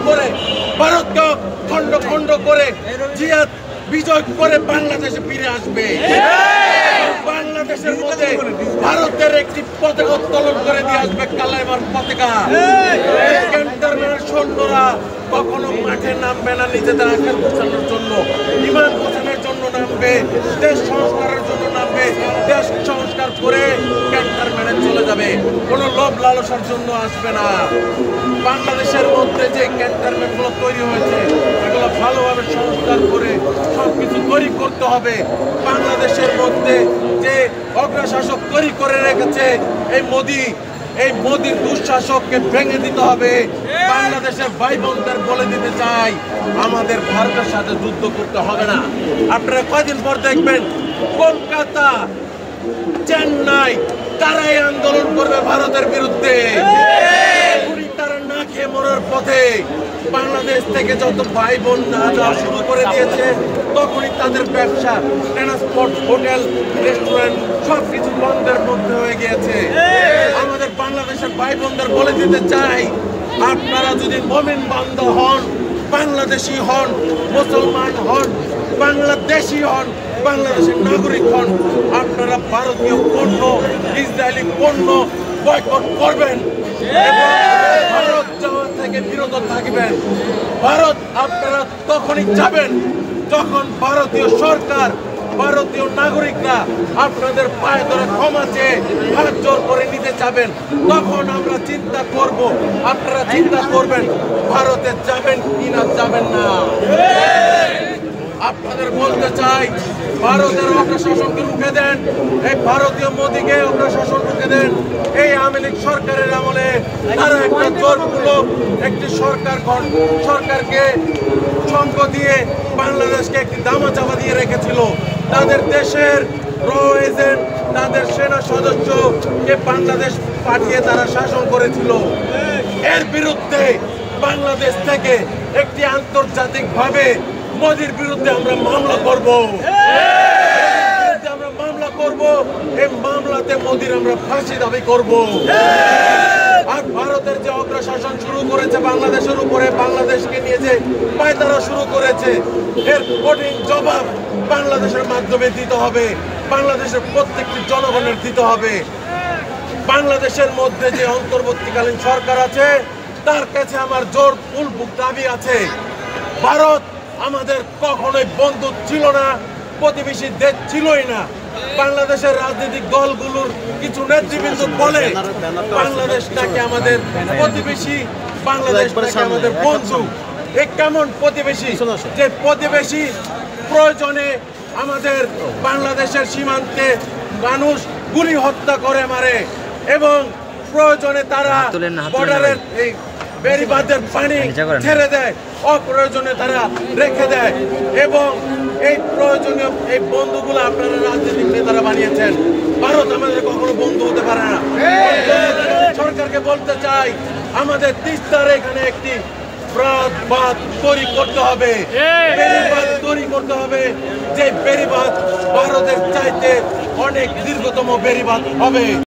করে ভারতকে খণ্ড খণ্ড করে জিহাদ বিজয় করে বাংলাদেশে ফিরে আসবে। বাংলাদেশের মধ্যে ভারতের একটি পতাকা উত্তোলন করে দিয়ে আসবে, কালাইমার পতাকা। ক্যান্টনমেন্টের সৈন্যরা কখনো মাঠে নামবে না নিজেদের আকার গোছানোর জন্য, ইমান গোছানোর জন্য নামবে, দেশ সংস্কারের জন্য নামবে, দেশ সংস্কার করে ক্যান্টনমেন্টে চলে যাবে, কোনো লোভ লালসার জন্য আসবে না। বাংলাদেশের মধ্যে যে ক্যান্টনমেন্টগুলো তৈরি হয়েছে এগুলো ভালোভাবে সংস্কার করে সবকিছু তৈরি করতে হবে। বাংলাদেশের মধ্যে যে অগ্রশাসক তৈরি করে রেখেছে এই মোদির দুঃশাসককে ভেঙে দিতে হবে। বাংলাদেশের ভাই বোনদের বলে দিতে চাই, আমাদের ভারতের সাথে যুদ্ধ করতে হবে না। আপনারা কয়দিন পর দেখবেন কলকাতা, চেন্নাই তারাই আন্দোলন করবে ভারতের বিরুদ্ধে। তারা না খেয়ে মরার পথে। বাংলাদেশ থেকে যত ভাই বোন না যাওয়া শুরু করে দিয়েছে তখনই তাদের ব্যবসা, ট্রান্সপোর্ট, হোটেল, রেস্টুরেন্ট সবকিছু বন্ধের মধ্যে হয়ে গিয়েছে। আমাদের বাংলাদেশের ভাই বোনদের বলে দিতে চাই, আপনারা যদি মুমিন বান্দা হন, বাংলাদেশি হন, মুসলমান হন, বাংলাদেশি হন, বাংলাদেশের নাগরিক হন, আপনারা ভারতীয় পণ্য, ইসরায়েলি পণ্য বয়কট করবেন এবং ভারত যাওয়া থেকে বিরত থাকবেন। ভারত আপনারা তখনই যাবেন যখন ভারতীয় সরকার, ভারতীয় নাগরিকরা আপনাদের পায়ে ধরে ক্ষমা চেয়ে হাত জোর করে নিতে চাবেন। তখন আমরা চিন্তা করব, আপনারা চিন্তা করবেন ভারতে যাবেন কি না যাবেন না। আপনাদের বলতে চাই, ভারতের অগ্রশাসনকে রুখে দেন, এই ভারতীয় মোদীকে অগ্রশাসন রুখে দেন। এই আওয়ামী লীগ সরকারের আমলে তারা একটা জোরপূর্বক একটি সরকারকে সঙ্গ দিয়ে বাংলাদেশকে একটি দামাচাপা দিয়ে রেখেছিল। তাদের দেশের র এজেন্ট, তাদের সেনা সদস্যকে বাংলাদেশ পাঠিয়ে তারা শাসন করেছিল। এর বিরুদ্ধে বাংলাদেশ থেকে একটি আন্তর্জাতিকভাবে মোদির বিরুদ্ধে আমরা মামলা করব। আমরা মামলা করব, এই মামলাতে মোদির আমরা ফাঁসি দাবি করব। আর ভারতের যে অগ্রশাসন শুরু করেছে বাংলাদেশের উপরে, বাংলাদেশকে নিয়ে যে পায়তারা শুরু করেছে, এর কঠিন জবাব বাংলাদেশের মাধ্যমে দিতে হবে, বাংলাদেশের প্রত্যেকটি জনগণের দিতে হবে। বাংলাদেশের মধ্যে যে অন্তর্বর্তীকালীন সরকার আছে তার কাছে আমার জোর ফুলবুক দাবি আছে, ভারত আমাদের কখনোই বন্ধু ছিল না, প্রতিবেশী দেশ ছিলই না। বাংলাদেশের রাজনৈতিক দলগুলোর কিছু নেতৃবৃন্দ বলে বাংলাদেশ নাকি আমাদের প্রতিবেশী, বাংলাদেশ নাকি আমাদের বন্ধু। এ কেমন প্রতিবেশী? যে প্রতিবেশী প্রয়োজনে আমাদের বাংলাদেশের সীমান্তে মানুষ গুলি হত্যা করে মারে এবং প্রয়োজনে তারা বর্ডারের এই বেড়িবাঁধের পানি ছেড়ে দেয়, অপ্রয়োজনে তারা রেখে দেয় এবং এই প্রয়োজনীয় এই বন্ধুগুলো আপনারা রাজনৈতিক নেতারা বানিয়েছেন। ভারত আমাদের কখনো বন্ধু হতে পারে না। সরকারকে বলতে চাই, আমাদের তিস্তার এখানে একটি বাঁধ তৈরি করতে হবে, বেড়িবাঁধ তৈরি করতে হবে, যে বেড়িবাঁধ ভারতের চাইতে অনেক দীর্ঘতম বেড়িবাঁধ হবে।